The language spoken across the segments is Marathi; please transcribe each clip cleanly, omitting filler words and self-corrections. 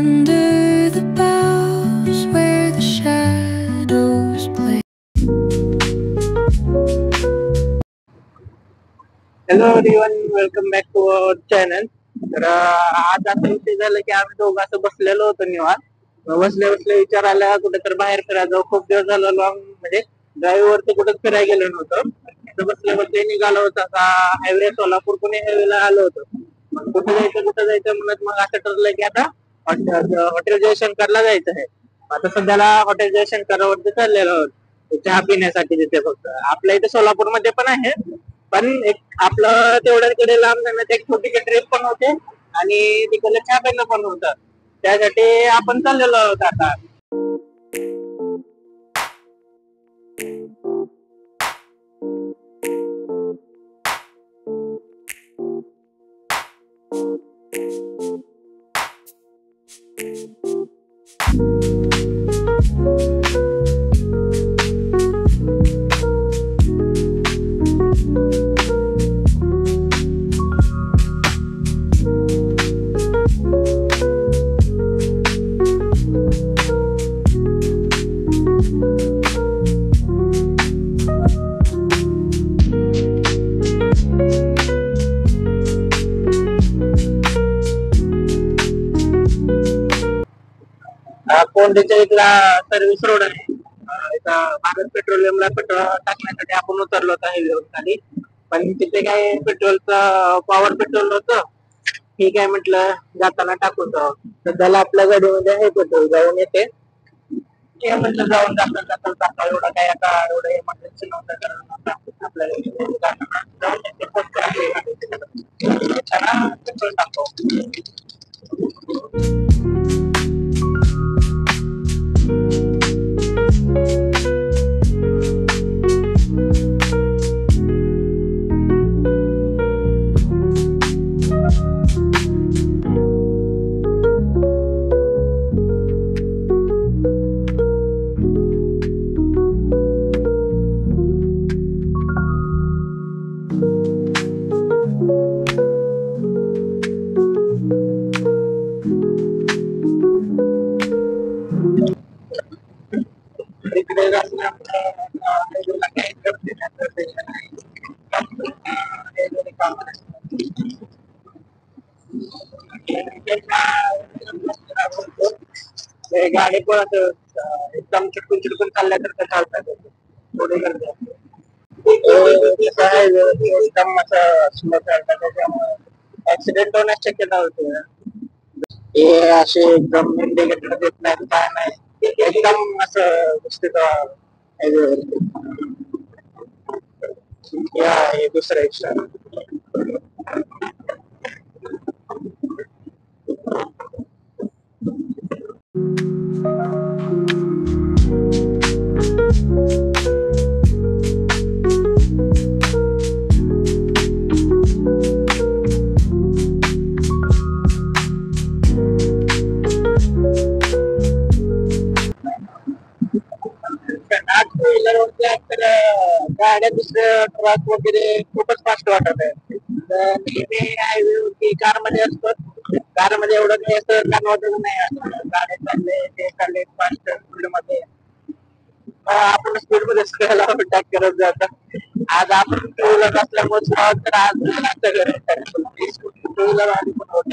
under the boughs where the shadows play. Hello everyone, welcome back to our channel. तर आज असा विषय झाला की आम्ही दोघं असं बसलेलो होतो निवांत. बसल्या बसल्या विचार आला कुठेतरी बाहेर फिरायला जाऊ. खूप दिवस झाला लॉंग म्हणजे ड्राईव्ह वरती कुठेच फिरायला गेलो नव्हतो. तर बसल्या बसल्या निघालो होतो आता हायवे सोलापूर पुणे हायवेला आलो होतो. मग कुठे जायचं म्हणत मग असं ठरलं की आता हॉटेल जयशंकरला जायचं आहे. आता सध्याला हॉटेल जयशंकरवरती चाललेलो आहोत चहा पिण्यासाठी. तिथे फक्त आपल्या इथे सोलापूरमध्ये पण आहे, पण एक आपलं तेवढ्याकडे लांब जाण्यात एक छोटी ट्रिप पण होते आणि तिकडे चहा प्यायला पण होतं. त्यासाठी आपण चाललेलो आहोत आता. कोंडीच्या इथला सर्व्हिस रोड आहे. इथं भारत पेट्रोलियमला पेट्रोल टाकण्यासाठी आपण उतरलो होतो हायवेवर खाली. पण तिथे काय पेट्रोलचं पॉवर पेट्रोल होतं. ठीक आहे म्हटलं जाताना टाकून जाऊ. सध्याला आपल्या गाडीमध्ये आहे पेट्रोल, जाऊन येते. म्हटलं जाऊन जाता एवढं काय आता एवढं इमर्जन्सी नव्हतं आपल्याला पेट्रोल टाकतो. गाडी पण असं एकदम चिटकून चिटकून चालल्यासारखं चालतात. थोडे गर्दी एकदम असं स्लो चालतात, त्याच्यामुळे ऍक्सिडेंट होण्याची शक्यता होते. हे असे एकदम इंडिकेटर देत नाही, काय नाही, एकदम असं हे दुसरं एक्स्ट्रा. गाड्या दुसऱ्या ट्रक वगैरे खूपच फास्ट वाटत आहे. हायवे कार मध्ये असतो, कार मध्ये एवढं काही असं कान वाटत नाही. गाड्या चालले ते चालले फास्ट स्पीड मध्ये, आपण स्पीड मध्ये सगळ्याला अटॅक करत जातात. आज आपण टू व्हीलर असल्यामुळे तर आज टू व्हीलर आधी पण होत.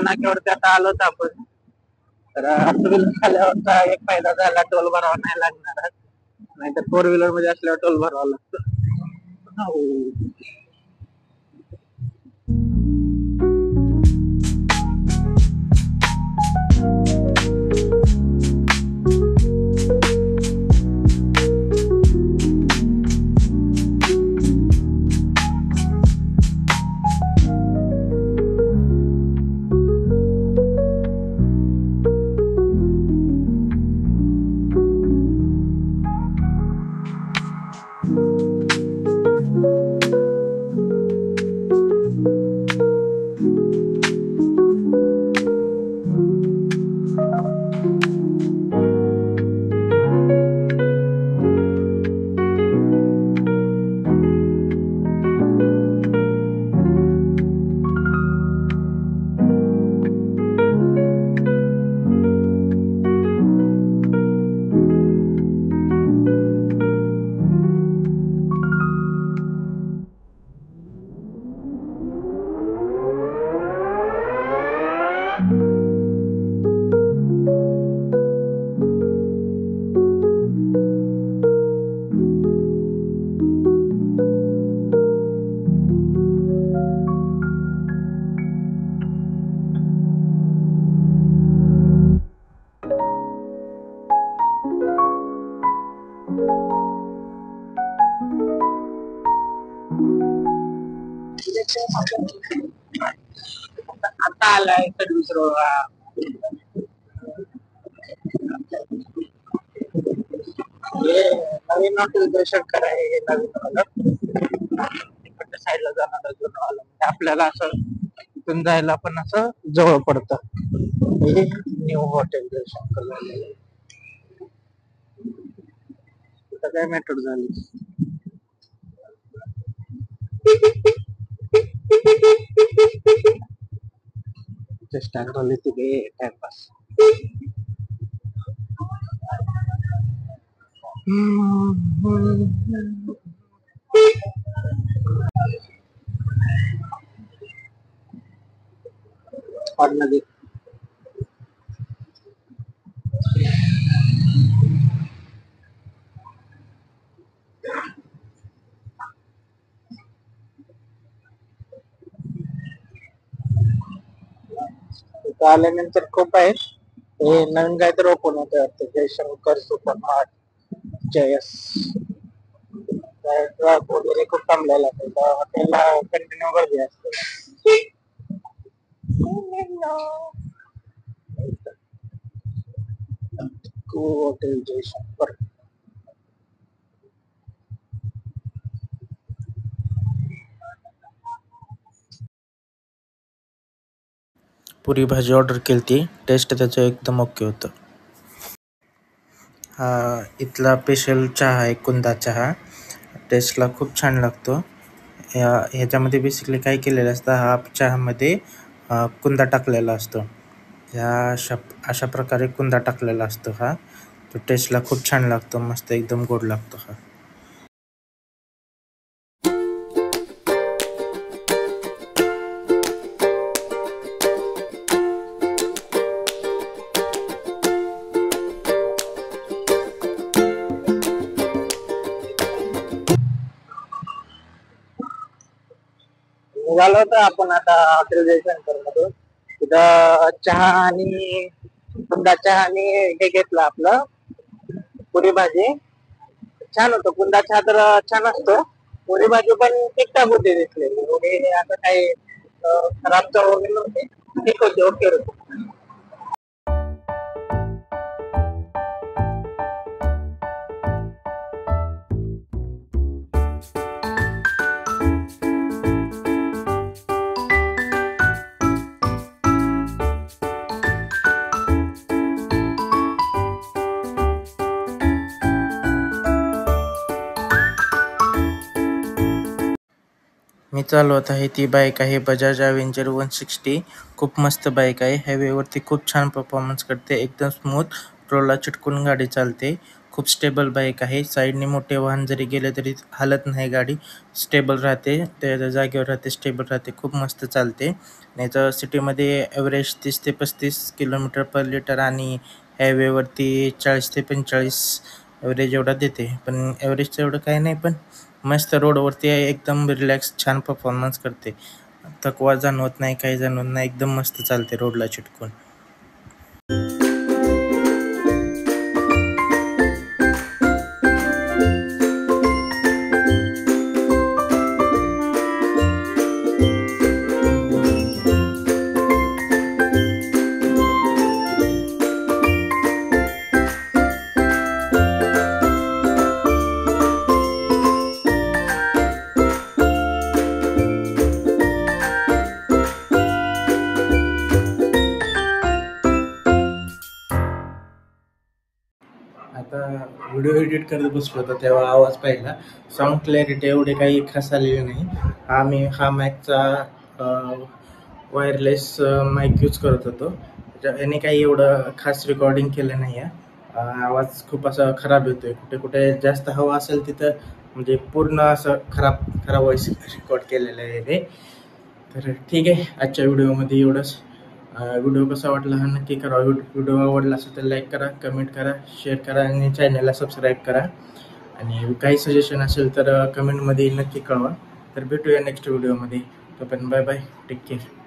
नाक्यावरती आता आलो होतो आपण. तर टू व्हीलर आल्यावरचा एक फायदा झाला, टोल भरावा नाही लागणार. नाहीतर फोर व्हीलर मध्ये असल्यावर टोल भरावा लागतो. आता आलाय सर्विस रोड नवीन हॉटेल जयशंकर आहे हे नवीन तिकडच्या साईडला जाणार म्हणजे आपल्याला असं तिथून जायला पण असं जवळ पडतं हे न्यू हॉटेल जयशंकर झालेलं तिथं काय मेट्रो झाली स्टँड झाली तिथे टाइमपास नदी आल्यानंतर खूप आहे हे नवीन काहीतरी ओपन होत वाटतं जयशंकर सुपर मार्ट जयस ट्रक वगैरे खूप थांबलेला हॉटेलला कंटिन्यू गर्दी असते हॉटेल जयशंकर पुरी भाजी ऑर्डर केली ती टेस्ट त्याचं एकदम ओके होतं. हा इथला स्पेशल चहा आहे कुंदा चहा. टेस्टला खूप छान लागतो. ह्याच्यामध्ये बेसिकली काय केलेलं असतं हा चहामध्ये कुंदा टाकलेला असतो. अशा प्रकारे कुंदा टाकलेला असतो हा. तो टेस्टला खूप छान लागतो. मस्त एकदम गोड लागतो हा. निघालो होतो आपण आता हॉटेल जयशंकर मधून तिथं चहा आणि कुंदा चहा आणि हे घेतलं आपलं पुरी भाजी छान होतं. कुंदा चहा तर छान असतो. पुरी भाजी पण ठीकठाक होती तिथले एवढे आता काही खराब चव वगैरे नव्हते. ठीक होते ओके होते. मी चालवत आहे ती बाईक आहे बजाज अवेंजर 160. खूप मस्त बाईक आहे. हायवेवरती खूप छान परफॉर्मन्स करते. एकदम स्मूथ रोडला चिटकून गाडी चालते. खूप स्टेबल बाईक आहे. साईडने मोठे वाहन जरी गेले तरी हालत नाही. गाडी स्टेबल राहते. त्या जागेवर राहते. स्टेबल राहते. खूप मस्त चालते. याचं सिटीमध्ये ॲव्हरेज 30 ते 35 किलोमीटर पर लिटर आणि हायवेवरती 40 ते 45 ॲव्हरेज एवढा देते. पण ॲव्हरेजचं एवढं काही नाही. पण मस्त रोडवरती आहे. एकदम रिलॅक्स छान परफॉर्मन्स करते. थकवा जाणवत नाही. काही जाणवत नाही. एकदम मस्त चालते रोडला चिटकून. आता व्हिडिओ एडिट करत बसलो होतो तेव्हा आवाज पाहिला. साऊंड क्लॅरिटी एवढे काही खास आलेले नाही. हा माईकचा वायरलेस माईक यूज करत होतो. याने काही एवढं खास रेकॉर्डिंग केलं नाही आहे. आवाज खूप असा खराब येतोय. कुठे कुठे जास्त हवा असेल तिथं म्हणजे पूर्ण असं खराब वॉइस रेकॉर्ड केलेलं आहे हे. तर ठीक आहे. आजच्या व्हिडिओमध्ये एवढंच. व्हिडिओ कसा वाटला हा नक्की करा. व्हिडिओ आवडला असेल तर लाईक करा, कमेंट करा, शेअर करा आणि चॅनलला सबस्क्राईब करा. आणि काही सजेशन असेल तर कमेंटमध्ये नक्की कळवा. तर भेटूया नेक्स्ट व्हिडिओमध्ये. तोपर्यंत बाय बाय. Take care.